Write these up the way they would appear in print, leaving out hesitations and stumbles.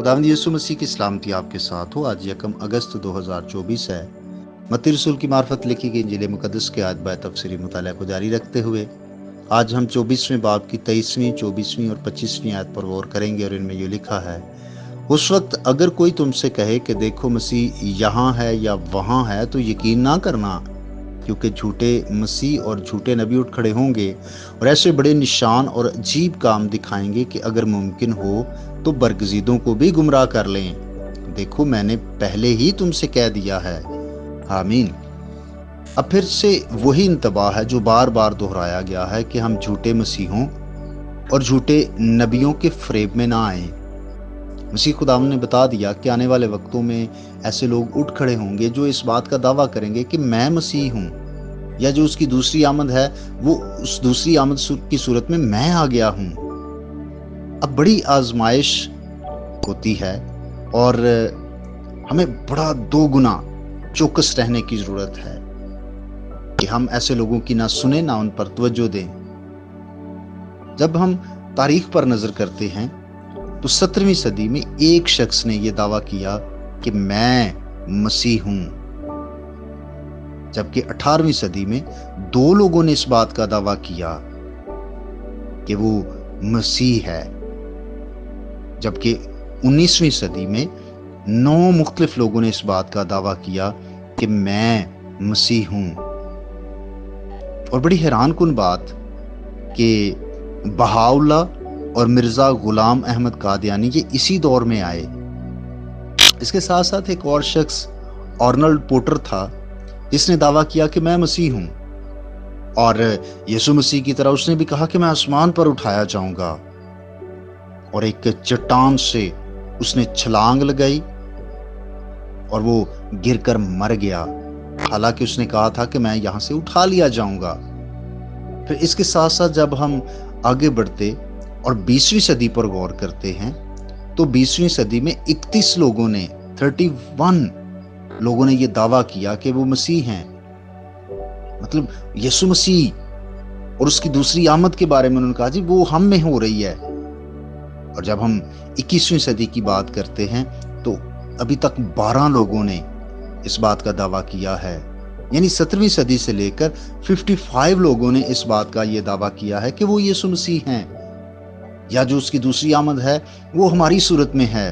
खुदावंद यीशु मसीह की सलामती आपके साथ हो। आज 1 अगस्त 2024 है। मत्ती रसूल की मार्फत लिखी गई इंजील मुकद्दस के आयत बाय तफसीरी मुताला को जारी रखते हुए आज हम 24वें बाब की 23वीं, 24वीं और 25वीं आयत पर गौर करेंगे। और इनमें ये लिखा है, उस वक्त अगर कोई तुमसे कहे कि देखो मसीह यहाँ है या वहाँ है, तो यकीन ना करना, क्योंकि झूठे मसीह और झूठे नबी उठ खड़े होंगे और ऐसे बड़े निशान और अजीब काम दिखाएंगे कि अगर मुमकिन हो तो बरगजीदों को भी गुमराह कर लें। देखो, मैंने पहले ही तुमसे कह दिया है। आमीन। अब फिर से वही इंतबाह है जो बार बार दोहराया गया है कि हम झूठे मसीहों और झूठे नबियों के फरेब में ना आए। मसीह खुदावंद ने बता दिया कि आने वाले वक्तों में ऐसे लोग उठ खड़े होंगे जो इस बात का दावा करेंगे कि मैं मसीह हूँ, या जो उसकी दूसरी आमद है वो उस दूसरी आमद की सूरत में मैं आ गया हूँ। अब बड़ी आजमाइश होती है और हमें बड़ा दो गुना चौकस रहने की जरूरत है कि हम ऐसे लोगों की ना सुने ना उन पर तवज्जो दें। जब हम तारीख पर नजर करते हैं तो 17वीं सदी में एक शख्स ने यह दावा किया कि मैं मसीह हूं, जबकि 18वीं सदी में 2 लोगों ने इस बात का दावा किया कि वो मसीह है, जबकि 19वीं सदी में 9 मुख्तलिफ लोगों ने इस बात का दावा किया कि मैं मसीह हूं। और बड़ी हैरानकुन बात कि बहाउल्लाह और मिर्जा गुलाम अहमद कादियानी ये इसी दौर में आए। इसके साथ साथ एक और शख्स आर्नल्ड पोटर था जिसने दावा किया कि मैं मसीह हूं, और यीशु मसीह की तरह उसने भी कहा कि मैं आसमान पर उठाया जाऊंगा। और एक चट्टान से उसने छलांग लगाई और वो गिरकर मर गया, हालांकि उसने कहा था कि मैं यहां से उठा लिया जाऊंगा। फिर इसके साथ साथ जब हम आगे बढ़ते और 20वीं सदी पर गौर करते हैं तो 20वीं सदी में 31 लोगों ने 31 लोगों ने यह दावा किया कि वो मसीह हैं। मतलब यीशु मसीह और उसकी दूसरी आमद के बारे में उन्होंने कहा जी वो हम में हो रही है। और जब हम 21वीं सदी की बात करते हैं तो अभी तक 12 लोगों ने इस बात का दावा किया है। यानी 17वीं सदी से लेकर 55 लोगों ने इस बात का यह दावा किया है कि वो यीशु मसीह हैं, या जो उसकी दूसरी आमद है वो हमारी सूरत में है।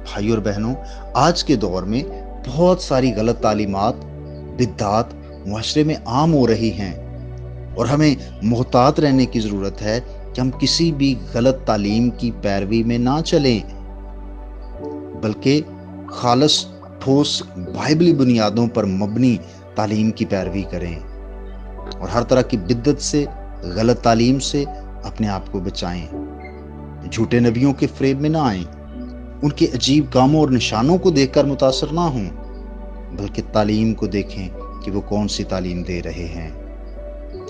भाई और बहनों, आज के दौर में बहुत सारी गलत तालीमात, बिद्दात मुआशरे में आम हो रही हैं और हमें मोहतात रहने की जरूरत है कि हम किसी भी गलत तालीम की पैरवी में ना चलें, बल्कि खालस ठोस बाइबली बुनियादों पर मबनी तालीम की पैरवी करें और हर तरह की बिद्दत से, गलत तालीम से अपने आप को बचाएं। झूठे नबियों के फरेब में ना आएं, उनके अजीब कामों और निशानों को देखकर मुतासर ना हों, बल्कि तालीम को देखें कि वो कौन सी तालीम दे रहे हैं।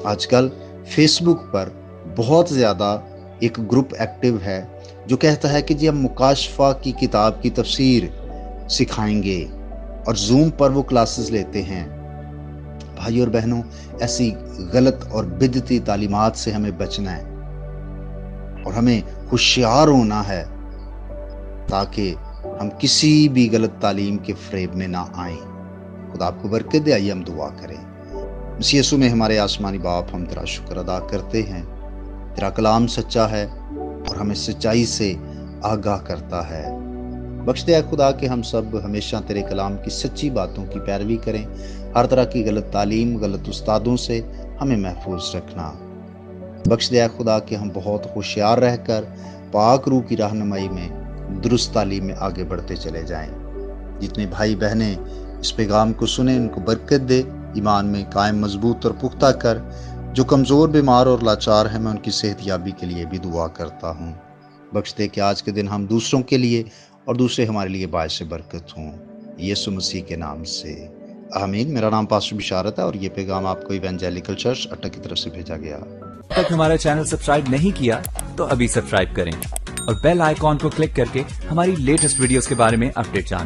आजकल फेसबुक पर बहुत ज़्यादा एक ग्रुप एक्टिव है जो कहता है कि जी हम मुकाशफा की किताब की तफसीर सिखाएंगे और जूम पर वो क्लासेस लेते हैं। भाई और बहनों, ऐसी गलत और बिदती तालीमात से हमें बचना है और हमें होशियार होना है ताकि हम किसी भी गलत तालीम के फरेब में ना आए। खुदा आपको बरकत दे। आइए हम दुआ करें। मसीह यीशु में हमारे आसमानी बाप, हम तेरा शुक्र अदा करते हैं। तेरा कलाम सच्चा है और हमें सच्चाई से आगाह करता है। बख्श दे खुदा कि हम सब हमेशा तेरे कलाम की सच्ची बातों की पैरवी करें। हर तरह की गलत तालीम, गलत उस्तादों से हमें महफूज रखना। बख्श दे खुदा कि हम बहुत होशियार रहकर पाक रूह की रहनुमाई में दुरुस्त तालीम में आगे बढ़ते चले जाएं। जितने भाई बहनें इस पैगाम को सुने उनको बरकत दे, ईमान में कायम, मजबूत और पुख्ता कर। जो कमज़ोर, बीमार और लाचार हैं, मैं उनकी सेहतयाबी के लिए भी दुआ करता हूँ। बख्श दे कि आज के दिन हम दूसरों के लिए और दूसरे हमारे लिए बायस बरकत हों, यीशु मसीह के नाम से, आमीन। मेरा नाम पास्टर बिशारत है और ये पैगाम आपको इवेंजेलिकल चर्च अट्टा की तरफ से भेजा गया। तक हमारा चैनल सब्सक्राइब नहीं किया तो अभी सब्सक्राइब करें और बेल आइकॉन को क्लिक करके हमारी लेटेस्ट वीडियोस के बारे में अपडेट जानें।